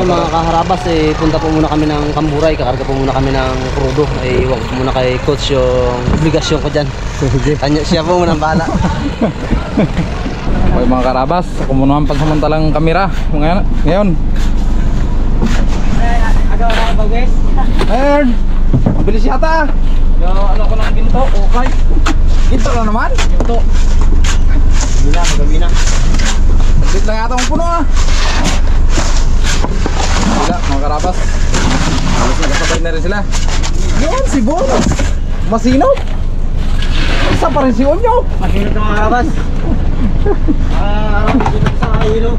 mga kaharabas, punta po muna kami ng Kamburay, kakarga po muna kami ng krudo. Iwan ko muna kay coach yung obligasyon ko dyan. Siya po muna ang bahala. Okay mga karabas, ako muna ang pagsamantalang kamera ngayon. Agaw na ba guys? Ayun, mabilis yata. Ano ko ng ginto, okay. Ginto na naman. Ginto. Magabi na. Mabilis lang yata ang puno ah. Sila mga karabas, halos nagkasabay na rin sila. Yun si Bones, masinop. Isa pa rin si Onyo. Masinop ng mga kaharabas. Masinop sa hilo.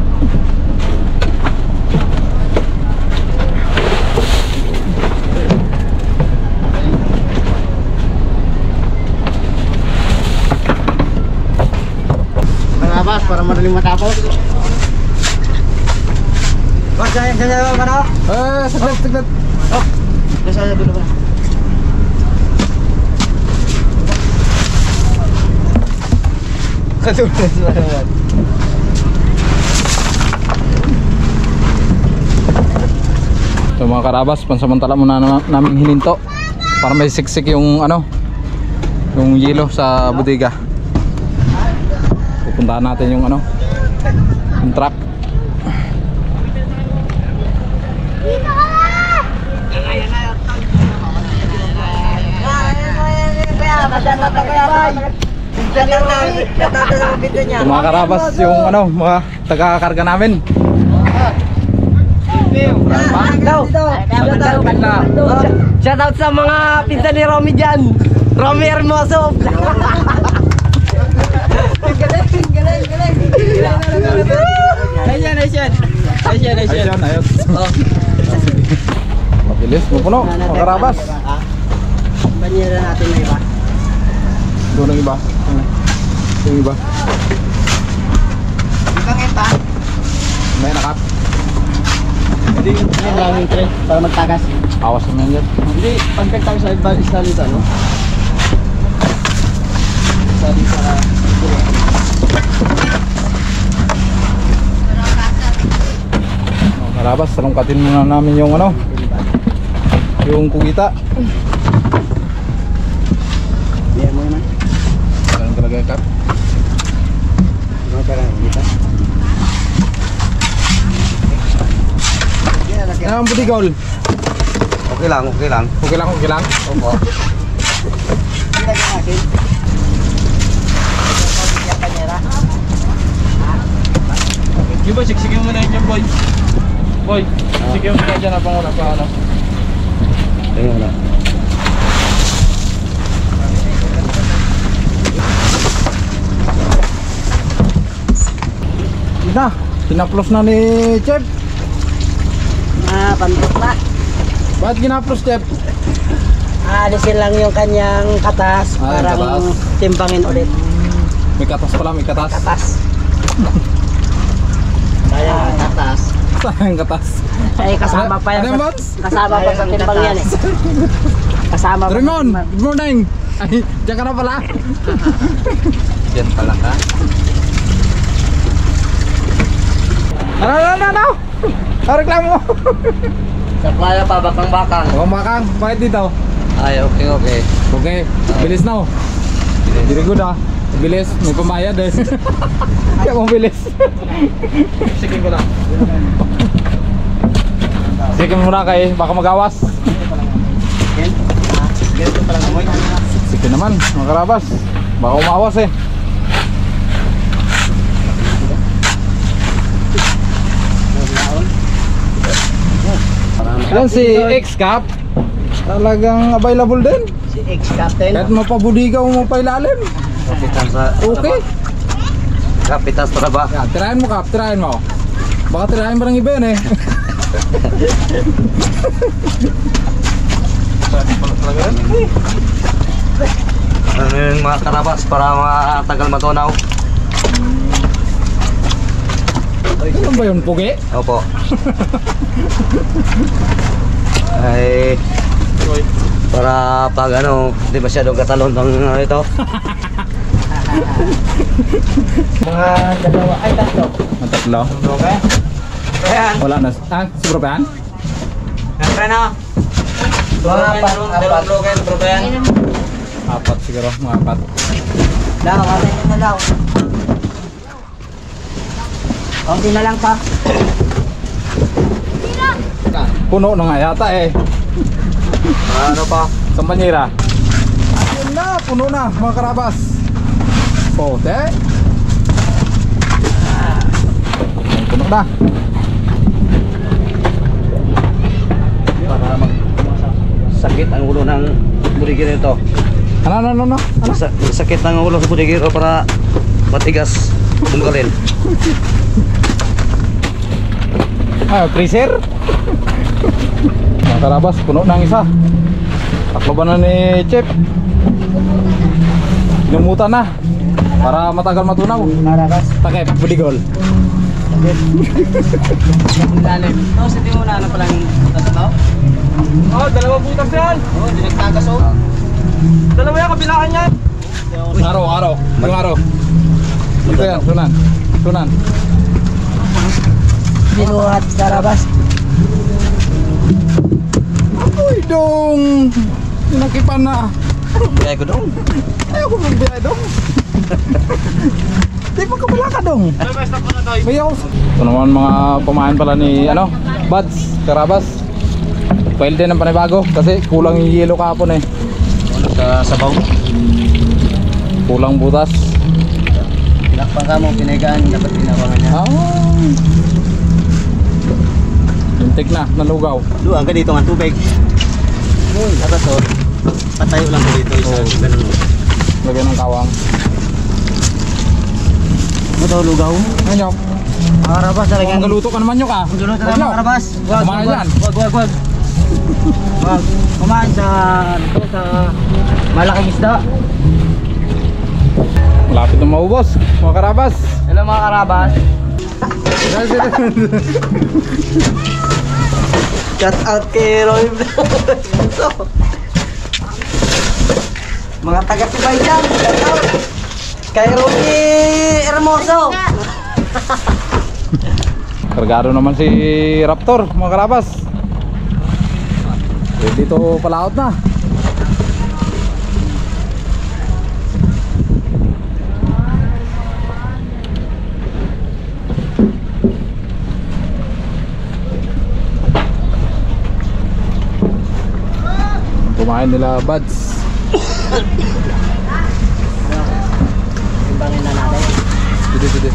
Kaharabas, para madaling matapos. Bas, saya ba na? Saglit. Oh, saya dulu ba? Katulas ba naman? So mga karabas, pansamantala muna namin hininto para may siksik yung yung yelo sa bodega. Pupuntahan natin yung yung truck. Yung mga karabas, yung mga taga-karga namin. Shoutout sa mga pinsan ni Romy dyan. Romy Hermoso. Ayos. Mabilis, mapuno, mga karabas. Banyera natin na iba. Doon ang iba. Yung iba. Ibang ita. May nakap. Hindi lang yung tray para magtagas. Awas naman yan. Hindi, pagkagtagas sa iba, isa dito, no? Isa dito sa... Mga karabas, salungkatin muna namin yung yung kugita. Biar mo naman. Ganun talaga yung kap. Ano ka lang, dito? Ano ang butigol? Okay lang. Okay lang. Opo. Ilagay natin. Yung boy, siksikin mo na yun boy. Boy, siksikin mo na dyan habang wala pa Ayun na. Ina, pinaplos na ni Chef. Pandot na. Bakit ginaplos Chef? Alisin lang yung kanyang katas para katas. timbangin ulit. May katas pala, may katas. Katas. Sayang katas. Sayang katas. Ay kasama pa yan. Ano yan, Bots? Kasama pa sa timbang yan eh. Kasama pa. Raymond, good morning. Ay, diyan ka na pala. Diyan pala ka. Ano? Reklamo. Sa playa pa, bakang-bakang. O, makang, bakit dito? Ay, okay. Okay, bilis na. Very good ah. Bilis, may pamayad eh. Kaya mong bilis. Sige ko lang. Sige muna kay, baka magawas. Ganito palang amoy. Sige naman, mga karabas. Baka umawas eh. Yan si X-Cap. Talagang available din. Si X-Captain. Kahit mapabudigaw mo pa ilalim. Kapitan sa... Okay. Kapitan sa traba. Yan, tirahin mo Kap, tirahin mo. Baka tirahin mo ng iba yan eh. Ano yung mga karabas para matagal matunaw? Ano ba yun, pugi? Opo. Ay... Para pag hindi masyadong katalon ng ito. Mga dalawa, ay tatlo. Ang tatlo. Okay? Ayan. Wala na. Ah, siguro ba yan? Siyempre na. Dalawang bloke, bro ba yan? Apat siguro, mga apat. Daw, katay mo na daw. Kunti na lang pa. Puno na nga yata eh. Ano pa? Sa banyera. Ayun na, puno na mga karabas. Pote. Puno na. Para sakit ang ulo ng budigiro ito. Ano? Sakit ng ulo sa budigiro para matigas bungkalin. Ah, freezer. Mga karabas, puno na ang isa. Taklo ba na ni Chef? Inumutan na para matagal matunaw. Marakas. Takip, budigol. Lalim. Tapos hindi mo na ano palang tatabaw? Oh, dalawa butas yan. Oo, hindi nagtagas o. Dalawa yan, kabilaan yan. Araw. Yung araw. Ito yan, sunan. Binuhat karabas. Uy, dong. Nakipan na. Kaya ko doon. Ayaw ko magbiyay dong. Di mo kabala ka dong. Mayaw. Ito naman mga pamahan pala ni Buds, karabas. Pwede din ang panibago kasi kulang yung yelo kahapon eh. Sa sabaw. Kulang butas. Pinakpan ka mo, pinagaan, dapat pinabangan niya. Lintik na, nalugaw. Doon ka dito ng tubig. Doon, to. Patayo lang ko dito isa ganun. Lagyan ng kawang. Ano daw lugaw? Ano? Karabas talaga. Ang galuto ka naman nyo ka. Ang luto na karabas. Kumain yan. Wag. Kumain sa malaking isda. Malapit na maubos, mga karabas. Hello mga karabas. Shout out kay Roy. Mga taga Sibayjan. Shout out. Kay Romy Hermoso. Kargado naman si Raptor, mga karabas. Dito palaot na. Kumain nila Buds. Timbangin na natin. Sige.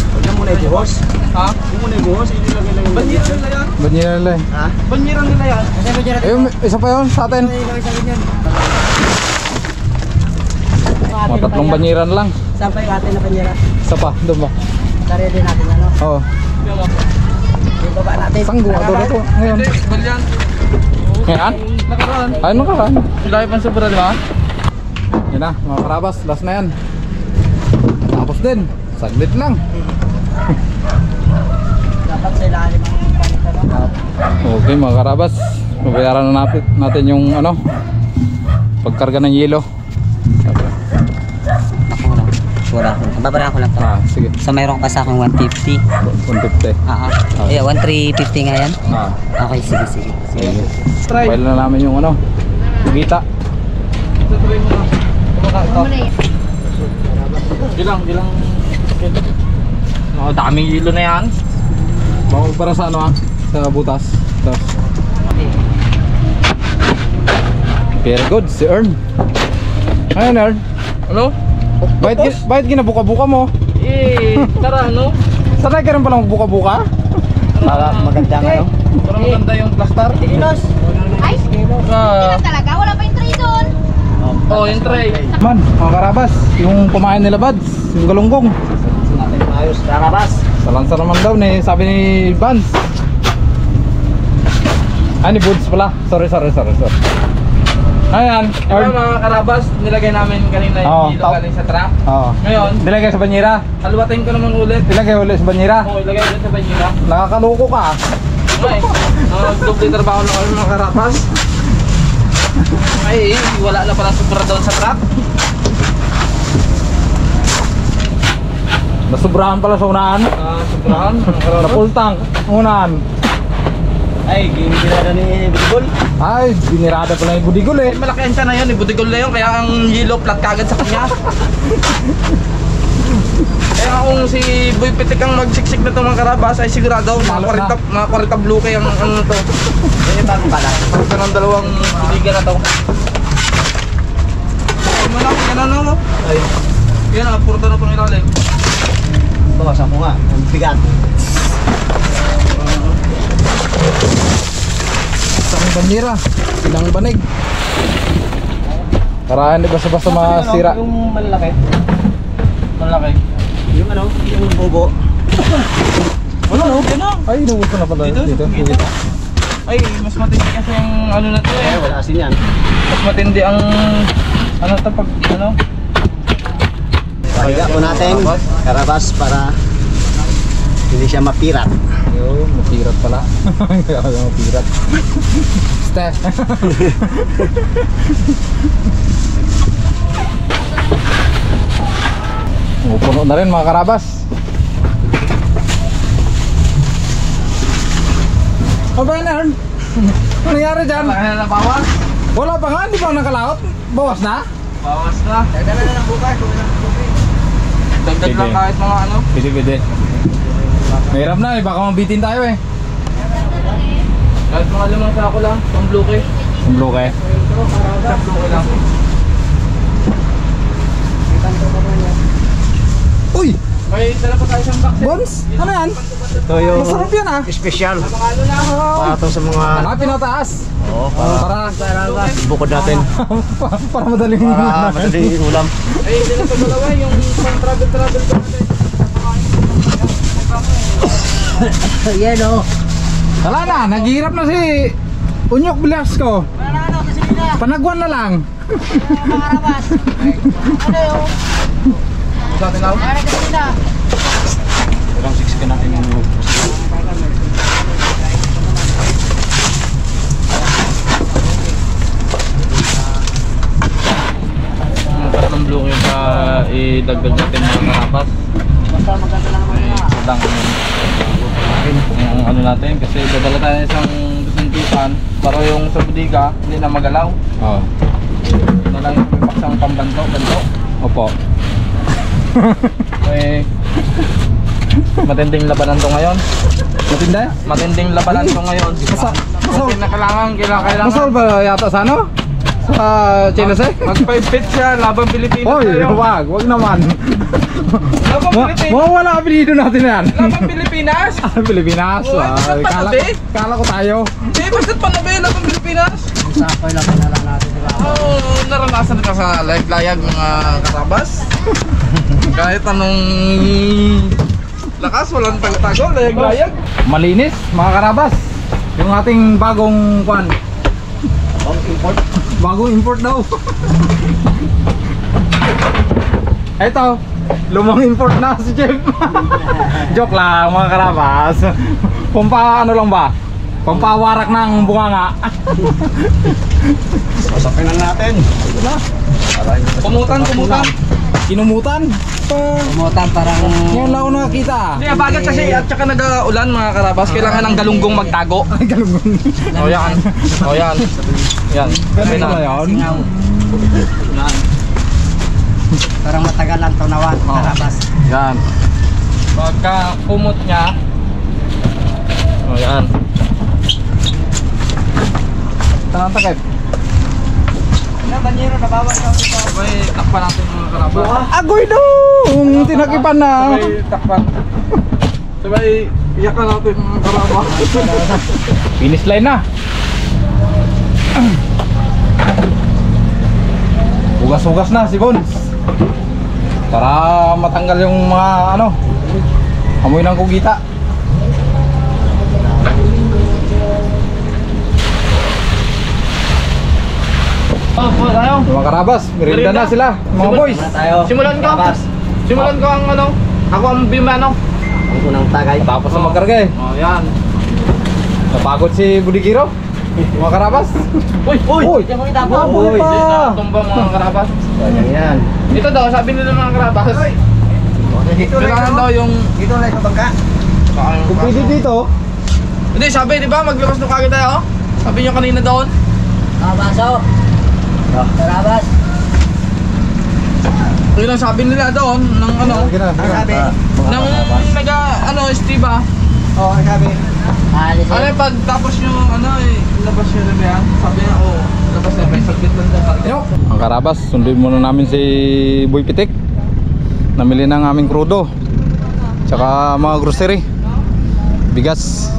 Huwag na muna ibuhos. Ha? Huwag muna ibuhos, ilagay lang yung Banyiran nila yan. Banyan nila eh. Ha? Banyiran nila yan. Kasi mo dyan Eh, isa pa yun sa atin. Mga tatlong banyiran lang. Saan pa yung atin na panyera? Isa pa, doon ba? Tari din natin ano. Oo. Yung baba natin. Sanggo ka doon ito. Ngayon. Balyan. Ngayon? Nakaraan. Ay, nakaraan. Lahi pa sobra, di ba? Yan na, mga karabas. Last na yan. Tapos din. Saglit lang. Dapat sa ilalim ang panit ano. Okay mga karabas. Mabayaran na natin yung pagkarga ng yelo. Ako lang. Wala ko. Babara ko lang to. Ah, sige. So mayroon ka sa akin 150. 150. Eh, 1350 nga yan. Ah, Okay, sige. sige. File na namin yung gita. Gilang. Oh, daming hilo na yan. Bawal para sa sa butas. Tapos. Very good, si Ern. Ayun Ern. Ano? Bakit ginabuka-buka mo? Tara, ano? Sanay ka rin palang buka-buka? Para maganda nga, no? Para maganda yung plaster. Ay, hindi na talaga. Wala pa yung tray doon. Oh, yung tray. Man, mga karabas, yung kumain nila Buds, yung galunggong. Ayos, karabas. Salansa naman daw sabi ni Vance. Ni Buds pala. Sorry. Ayan, Ito mga karabas, nilagay namin kanina Oo, yung hilo galing sa truck. Oo. Ngayon, Dilagay sa banyera. haluatin ko naman ulit. Dilagay ulit sa banyera. Oo, ilagay ulit sa banyera. Nakakaloko ka. Okay. Doble trabaho na kami mga karabas. Ay, wala na pala sobra doon sa truck. Nasubrahan pala sa unahan. Sobrahan. Na-full tank unahan. Ay, ginirada ni Budigol. Ay, binirada pala yung Budigol eh. Malaki ang tiyan na yun, ibutigol na yun, kaya ang yellow flat kagad sa kanya. Kaya kung si Boy Pitik ang magsiksik na itong mga karabas ay sigurado mga 40 blue kay ang ano to. Eh, bago pala. Ito ng dalawang liga na to. Ay, malaki yan ano. Ay, Yan ah, purta na po nilalim. bawasan ko nga. Ang bigat. Isang bandira, ilang banig. Para hindi basta-basta masira. Yung malalaki. Malaki. Yung ano, yung bobo. Wala no, gano'n. Ay, inuuso na pala dito. Ay, mas matindi kasi yung ano na to Eh, eh. wala asin yan. Mas matindi ang ano to pag ano. Pahiga po natin, karabas para hindi siya mapirat. Yo, mapirat pala. Mapirat. Steph. Puno na rin mga karabas. Ano ba yan? Ano nangyari dyan? Malaki na bawas. Wala pa nga, hindi pa nakalaot. Bawas na? Bawas na. Dagdagan na ng bukas. Dagdag lang kahit mga ano. Pwede. Mahirap na eh, baka mabitin tayo eh. Kahit mga 5 sako lang, pang blue kay. Ang bloke. Sa blue kay lang. Uy! May dala pa tayo siyang box eh. Bons! Ano yan? Ito yung Masarap yan ah! special. Para to sa mga Ah, pinataas! oh, Para bukod natin. para madaling Para madaling ulam. Ay, hindi na sa dalawa yung pang travel ko natin. Yan o. Wala na, naghihirap na si Unyok Velasco. Panagwan na lang. Sa atin lang. Parang siksikan natin yung Tatlong blue yung idagdag natin mga karapas. Lang yung ano natin kasi dadala tayo ng isang dusintisan para yung sa budiga hindi na magalaw. Oo. Na lang yung paksang pambanto, ganto. Opo. Eh, matinding labanan to ngayon. Matindi? Matinding labanan to ngayon. Kasi na kailangan. Masal ba yata sa ano? Sa Chinese? Mag 5 feet siya, labang Pilipinas Hoy, tayo. wag naman. Labang Pilipinas. Mawawala ang apelido natin yan. Labang Pilipinas. Pilipinas. Oh, Ay, basta't panabi. kala ko tayo. Hindi, basta't panabi, labang Pilipinas. sapay lang na lang natin. Oo, naranasan ka sa layag mga karabas. Kahit anong lakas, walang tago-tago, layag-layag. Malinis, mga karabas. Yung ating bagong kwan. Import. Bagong import daw. Eto, lumang import na si Jeff. Joke lang mga karabas. Pampa ano lang ba? Pampawarak ng bunganga. Sasakin na natin. Kumutan. Kinumutan. Kumutan parang Ngayon lang ako nakakita. Hindi, bagat kasi at saka nag-ulan mga karabas, kailangan ng galunggong magtago. Ay, galungon. O yan. Yan. Ganun na yun. parang matagal lang tunawan. Karabas. Yan. Pagka kumot niya, o yan. Tanang takip. Banyero na bawal ka. Sabay takpan natin mga karabas. Agoy dong! Tinakipan na. Sabay takpan. Sabay iyakan natin mga karabas. Finish line na. Hugas-hugas na si Bons. Para matanggal yung mga ano, amoy ng kugita. Po tayo. Yung mga karabas, merinda na sila, mga boys. Simulan ko. Simulan ko ang ano. Ako ang bimano. Ang unang tagay. Tapos na magkarga eh. O yan. Napagod si Budigiro. Mga karabas. Uy! Uy! Tumbang mga karabas. Yan. Ito daw, sabi nila mga karabas. Kailangan daw yung... Dito na sa bangka. Kung pwede dito. Hindi, sabi, di ba? Maglabas na kagad tayo. Sabi niyo kanina doon. Baso. Karabas. Yun ang sabi nila doon, ng ano, Ang sabi. ng Steve. Oo, ang sabi. Ano yung pag tapos nyo, labas nyo na ba yan? Sabi niya, labas na, may saglit lang dyan. Ang Karabas, sunduin muna namin si Boy Pitik. Namili ng aming krudo. Tsaka mga grocery. Bigas.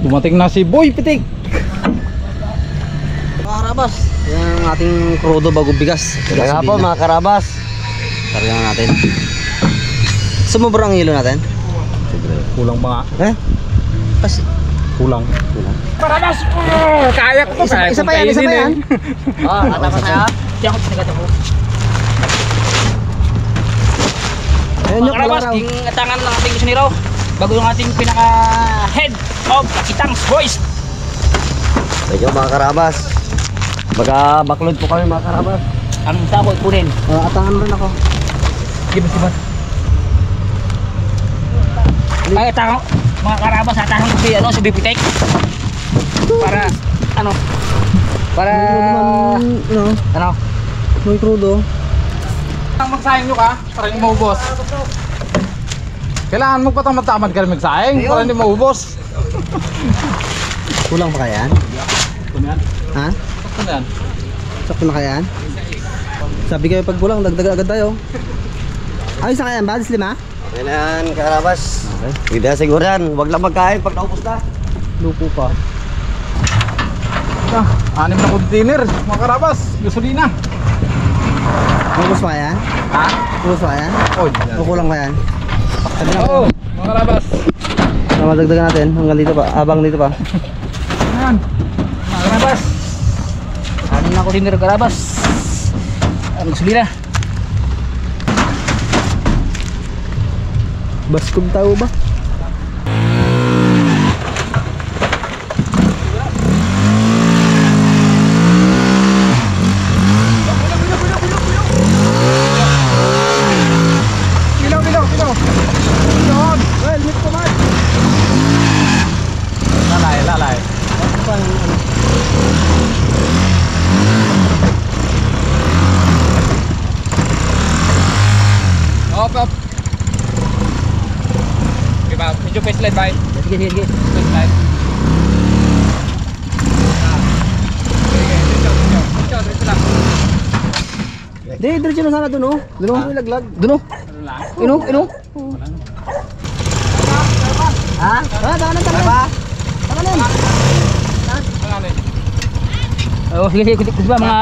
Dumating na si Boy Pitik. Mga karabas, yan ang ating krudo bago bigas. Kaya po mga karabas, karga na natin. Sumubra ang hilo natin? Kulang pa nga. Kasi Kulang. Karabas! Kaya ko to. isa pa yan. Ata pa sa'yo? Ayun yung Karabas, kularaw. ting tangan ng ating kusinero bago yung ating pinaka head of Kakitang's Boys. Medyo mga karabas. Baga baklod po kami mga karabas. Ang sako ipunin. Atangan rin ako. Gibas. Ay tangan mga karabas, atangan si si Bipitek. Para May krudo. Ang magsayang nyo ka, para hindi maubos. Kailangan mo pa tamad-tamad ka rin magsayang, para hindi maubos. Kulang pa kaya yan? Ha? Ano yan? Sakto na kaya yan? Sabi kayo pag kulang, dagdag agad tayo. Ayos na kaya yan ba? Lima? Okay na yan, karabas. Hindi na siguro yan. Huwag lang magkain pag naubos na. Lupo pa. 6 na container, mga Karabas, gasolina. Ubus pa yan? Ha? Ubus pa yan? O kulang pa yan? Oo, mga Karabas. Madagdagan natin hanggang dito pa, abang dito pa. Ayan, mga karabas. Ano na ako din karabas. Ang gasolina. Baskom tao ba? lalay. Op. Okay ba? Medyo pa slide by. Sige. Slide. Di, diretso na sana dun oh. Dun oh, ilaglag. Dun oh. Ino. Ha? Tangan. Oh, sige, ba mga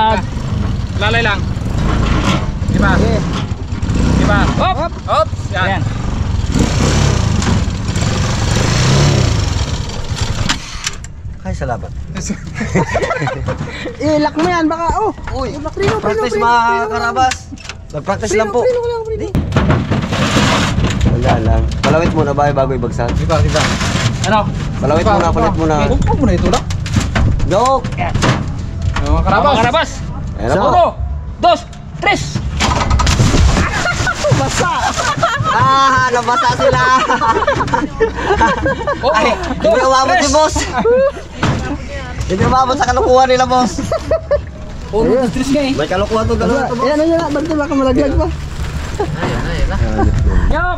Lalay lang. Diba? Diba? Hop. Yan. Ay, salamat. Ilak mo yan baka oh. Uy, Prino. practice mga karabas. Nag-practice lang po. Prino. Wala lang. Palawit muna bago ibagsak. Diba? ano? Palawit muna, kulit muna. Huwag mo na ito lang. Joke! Mga Karabas. Mga karabas. Ayan na po. 1, 2, 3. Nabasa sila! Ay, hindi umabot si boss! Hindi umabot sa kalukuhan nila, boss! May kalukuhan to dalawa to, boss! Ayan na, ba't baka malaglag pa? Yok!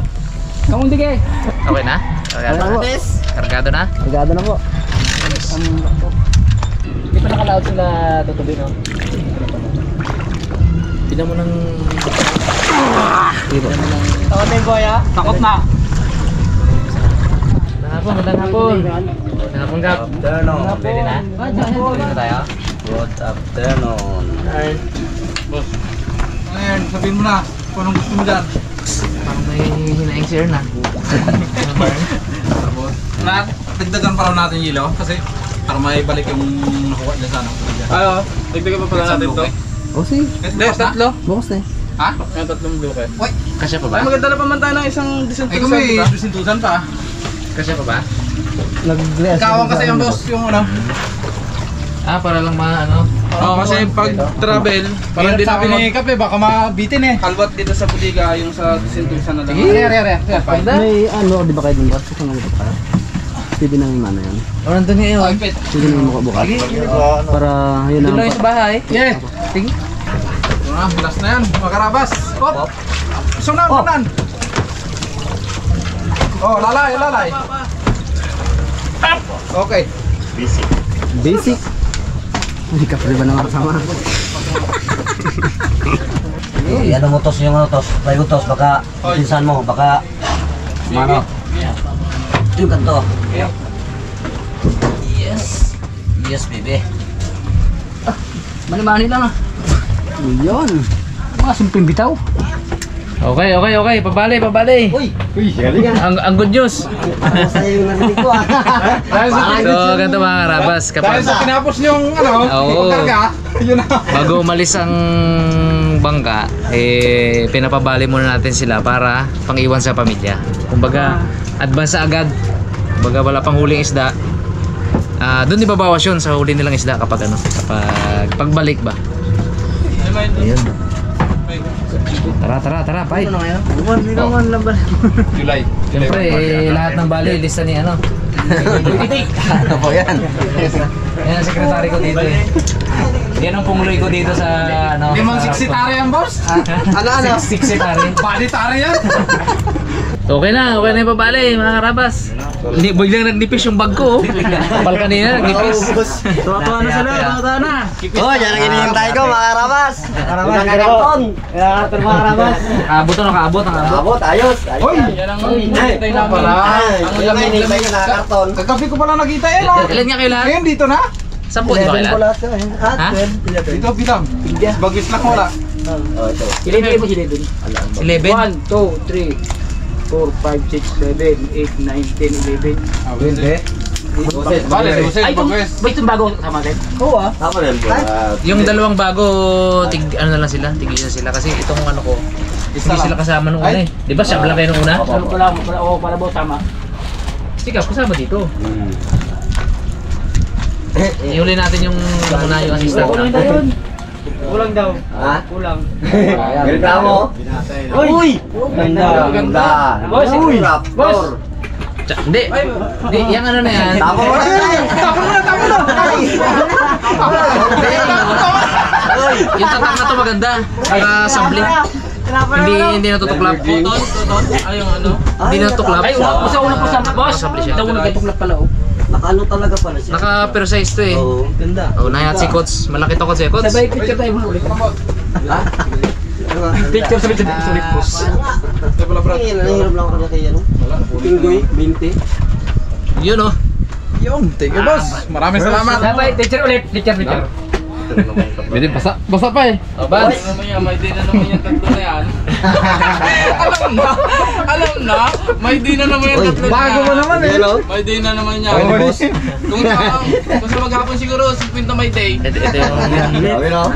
Kamong dige. Okay na? Kargado na? Agado na po. Hindi pa nakalaot sila tutubi, no? Bina mo ng... Takot na yung boya. Takot na. Magandang hapon. Kap. Afternoon. Ready na? Ready na tayo? Good afternoon. Boss. Ano yan? Sabihin mo na kung anong gusto mo dyan. Parang may hinaing sir na. Tapos, dagdagan pa raw natin yelo kasi para may balik yung nakuha dyan sana. Ayo, dagdagan pa pala natin to. Oh, sige. Bukas tatlo? Bukas na eh. Ha? Yung tatlong bloke. Kasya pa ba? Ay, maganda na pa man tayo ng isang Ay kung may dusintusan pa. Kasya pa ba? Nag-react. Kawang kasi yung boss yung ano. Para lang ano. Kasi pag travel, parang Hirap di sabi namin ni Kape, baka mabitin eh. halwat dito sa bodega yung sa disintusan na lang. May ano, di ba kayo dun boss? Kasi nga ba kayo? Pwede nang ano yan. Nandun ngayon. Pwede nang bukas. Para yun Doon ang... lang sa bahay. Yeah. Sige. Last na yan, mga karabas. Hop! Sunan! Oh, lalay. Okay. Basic. Hindi ka pa rin ba naman kasama? Ano mo tos yung ano tos? Tayo tos, baka pinsan mo, baka ano? Yung kanto. Yes, baby. Mani-mani lang ah. Yun. Mga simping bitaw. Okay. Pabali. Uy! Ang good news. Ano sa'yo yung narinig ko ah? So, ganito mga karabas. Dahil sa tinapos niyong Oo. pagkarga, yun na. Bago umalis ang bangka, pinapabali muna natin sila para pang-iwan sa pamilya. Kumbaga, advance agad. Kumbaga, wala pang huling isda. Doon ibabawas yun sa huli nilang isda kapag pagbalik ba. Ayun. Tara, bye. July. Siyempre, lahat ng bali, lista ni ano. Ano po yan? Yan ang sekretary ko dito eh. Yan ang pungloy ko dito sa ano. Limang siksitari yan, boss. Ano? Sekretary. Balitari yan. Okay na yung pabali mga karabas. Biglang nagnipis yung bag ko. Kapal kanina, nagnipis. Tuwa na sila, tuwa na. Oh, yan ang hinihintay ko, mga karabas. Karabas, karabas. Abot na nakaabot ang abot. Abot, ayos. Hoy! Yan ang hinihintay namin. Wala. Ang hinihintay ko na karton. Kagabi ko pala nakita eh, no? Ilan nga kayo lahat? Ngayon dito na. 10 di ba kayo lahat? Ha? Dito, bilang. Bagis lang wala. Oh, ito. 11? 1, 2, 3, 4, 5, 6, 7, 8, 9, 10, 11. Hindi. Bale, Ay, itong bago kasama din? Ako rin po. Yung dalawang bago, ano na lang sila, tigilan sila kasi itong ano ko, hindi sila kasama nung una eh. Di ba siyam lang kayo nung una? Para ba tama? Sikap, kasama dito. Ihuli natin yung una yung assistant natin. Kulang daw. Ha? Kulang. Ganda mo? Uy! Ganda. Ganda. Boss, Uy! boss. Hindi, yung ano na yan. Tapo mo na! Tapo mo na! Yung tatak na to maganda. Sabli. Hindi natutuklap. Ay, yung ano? Hindi natutuklap. Ay, sa una po sa boss. Sabli siya. Daw nagtuklap pala oh. Nakaano talaga pala siya. Naka-precise to eh. Oo, ganda. Oh, nayat si Coach. Malaki to Coach eh, Coach. Sabay picture tayo mo ulit. Picture sa ulit po. Nanghirap lang ako na kay ano? Pinggoy, 20. Yun oh. Yun, thank you, boss. Maraming salamat. Sabay picture ulit. Picture. Pwede, basa pa eh. Bans. May di na naman yung tatlo na yan. Alam na, may di na naman yung tatlo na yan. Bago mo naman eh. May day na naman yan. Oh, boss. Kung sa maghapon siguro, 50 may day. Ito yung Grabe no?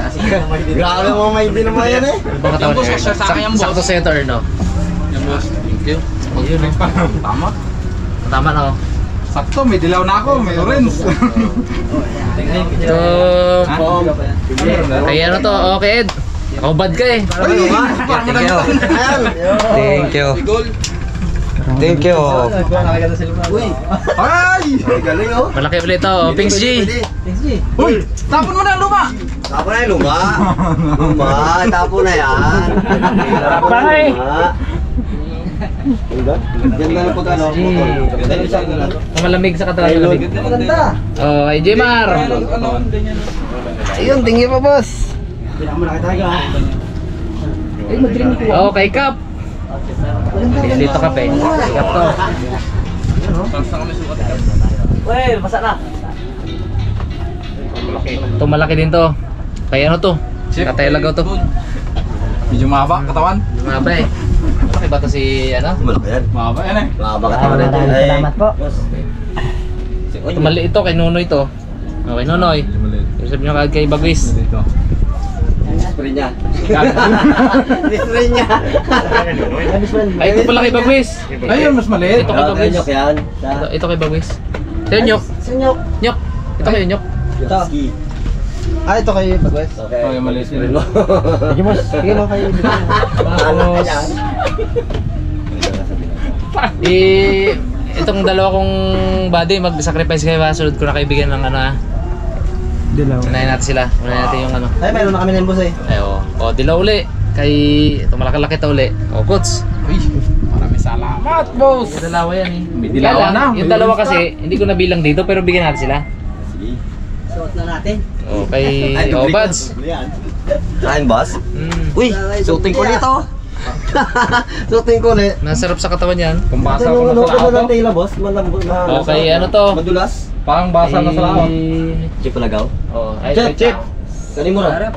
Grabe mo may hindi naman yan eh. Yung boss, siya sa akin yung boss. sakto center no. Yung boss. Thank you. Yun eh. Tama. Tama na oh. Sakto, may dilaw na ako, may orange. Ito. Kaya ano to, okay Ed. Ako bad ka eh. Thank you. Goal. Thank you. Uy! Ay! Galing oh! Malaki ulit to. Oh, Pings G. Uy! Tapon mo na ang luma! Tapo na yung luma! Luma! Tapo na yan! Pa nga eh. Ganda na pag ano. Ganda yung sabi na. Malamig sa katawan. Malamig. Maganda! Oh, kay Jmar. Ayun, tingin pa boss. Oh, kay Kap. Dito Kap eh. Kay Kap to. Well, basa na. Ito malaki din to. Kaya ano to? Katayalagaw to. Medyo mahaba, katawan. Mahaba eh. Malaki ba to si ano? Malaki yan. Mahaba yan eh. Mahaba ka naman natin. Salamat po. Ito mali ito kay Nonoy to. Okay Nonoy. Sabi nyo kagad kay Bagwis. Dito. Spray niya. Spray niya. Ay ito pala kay Bagwis. Ayun, mas maliit. Ito kay Bagwis. Nyok yan. Ito kay Bagwis. Ito yung Nyok. Sa nyok. Nyok. Ito kay Nyok. Ito. Ah, ito kay Bagwes. Okay, maliit yun. Sige boss. Sige mo kayo. Tapos, itong dalawa kong body, mag-sacrifice kayo ha. Sunod ko na kaibigan ng ano ha. Dilaw. Unahin natin sila. Unahin natin yung ano. Ay, mayroon na kami ng boss eh. Ay, o, dilaw uli. Kay, ito malaki-laki ito uli. O, Coach. Uy, maraming salamat, boss. Yung dalawa yan eh. May dilaw Kaya lang, na. yung dalawa kasi, hindi ko nabilang dito, pero bigyan natin sila. Suot na natin. O, kay, o, Buds. Kain, boss? Uy, suotin ko nito. Suotin ko ulit. Nasarap sa katawan yan. Kung basa ko na sa laot, tela boss? Malambot na. O, kay ano to? Madulas. parang basa na sa laot. Chip palagaw? O, ay, Chip, chip. Galing mo na.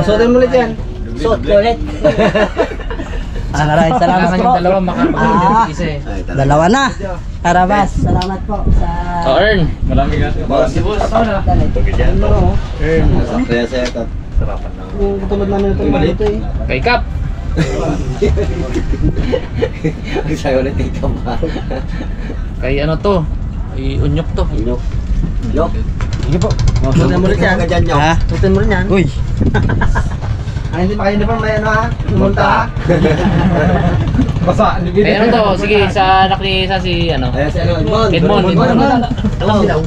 Suotin mo ulit yan. Suot ko ulit. Salamat kailangan yung dalawa makapag-ibig ng isa eh. Dalawa na. Karabas, salamat po sa... O, Earn. Maraming gato. Boss, kaya sa'yo ito. Yung katulad namin ito, malito eh. Kay Cap. Ang sa'yo ulit ikaw ba? Kay ano to? Kay Unyok to. Inyok. Yok. Sige po. Suotin mo ulit yan. Ha? Suotin mo rin yan. Uy. Ay, hindi pa kayo pa may ano ha? Pumunta ha? Basa, Kay ano to? Sige, sa anak ni isa si ano. Ayan si ano, Edmond. Edmond. Alam dilaw.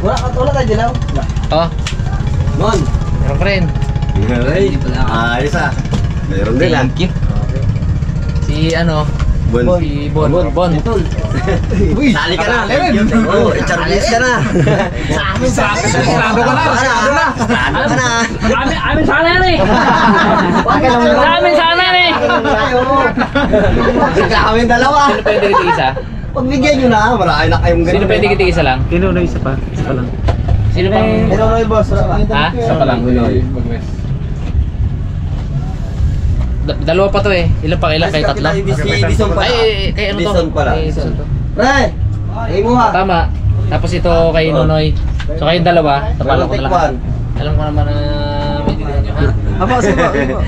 Wala tayo dilaw. Oh, Edmond. meron ka rin. Ay, ayos ah. Meron din ah. Thank you. Si ano? Bon. Si Bon. Bon. Sali ka na. Oo, Charles ka na. Sarado ka na, sarado na. Sarado ka na. Amin sana yan eh. Amin sana yan eh. Kami dalawa. Sino pwede kiti isa? Pagbigyan nyo na, marami na kayong ganun. Sino pwede kiti isa lang? Kinuno isa pa. Isa pa lang. Sino pang... Hello, Roy boss. Ha? Isa pa lang. Mag-west. Dalawa pa to eh. Ilan pa kailan? Kay tatlo? Bison pala. Ay, kay ano to? Bison pala. Kay Bison to. Pre! Ay mo ha. Tama. Tapos ito kay Nonoy. So kayong dalawa, tapalan ko na lang. Alam ko naman na may didihan nyo ha. Apo, sige po.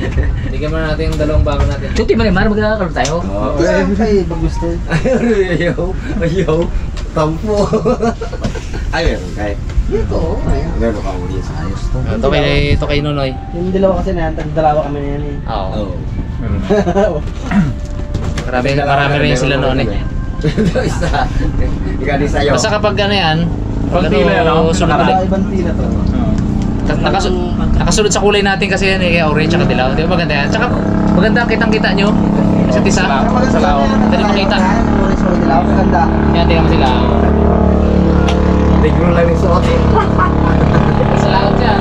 Bigyan mo na natin yung dalawang bago natin. Chuti man naman, magkakaroon tayo. Ay, bagusto. Ayaw. Ayaw. Tampo. Ay, meron kay. Dito, ayan. Meron ka ulit sa ayos to. Ito kay Nonoy. Yung dalawa kasi na yan, dalawa kami na yan eh. Oo. Oo. Marami rin sila noon eh. Isa. Ikaw din sa'yo. Basta kapag ano yan, pag Pagpila, no? sunod ulit. Ibang tila to. Nakasunod sa kulay natin kasi yan eh, kaya orange at dilaw. Di ba maganda yan? Tsaka maganda kitang-kita nyo. Isa't isa. Sa lao. Dali makita. Orange mo dilaw, maganda. Yan, tingnan mo sila. Ligro lang yung suot eh. Sa lao dyan.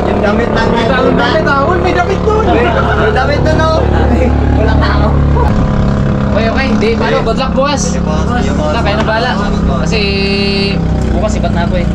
Yung damit lang. Talong damit ah. Uy, may damit doon. Yung damit na no. Wala tao. Okay, okay. Di, paano? Good luck bukas. Wala, kaya na bala. Kasi bukas ibat na ako eh.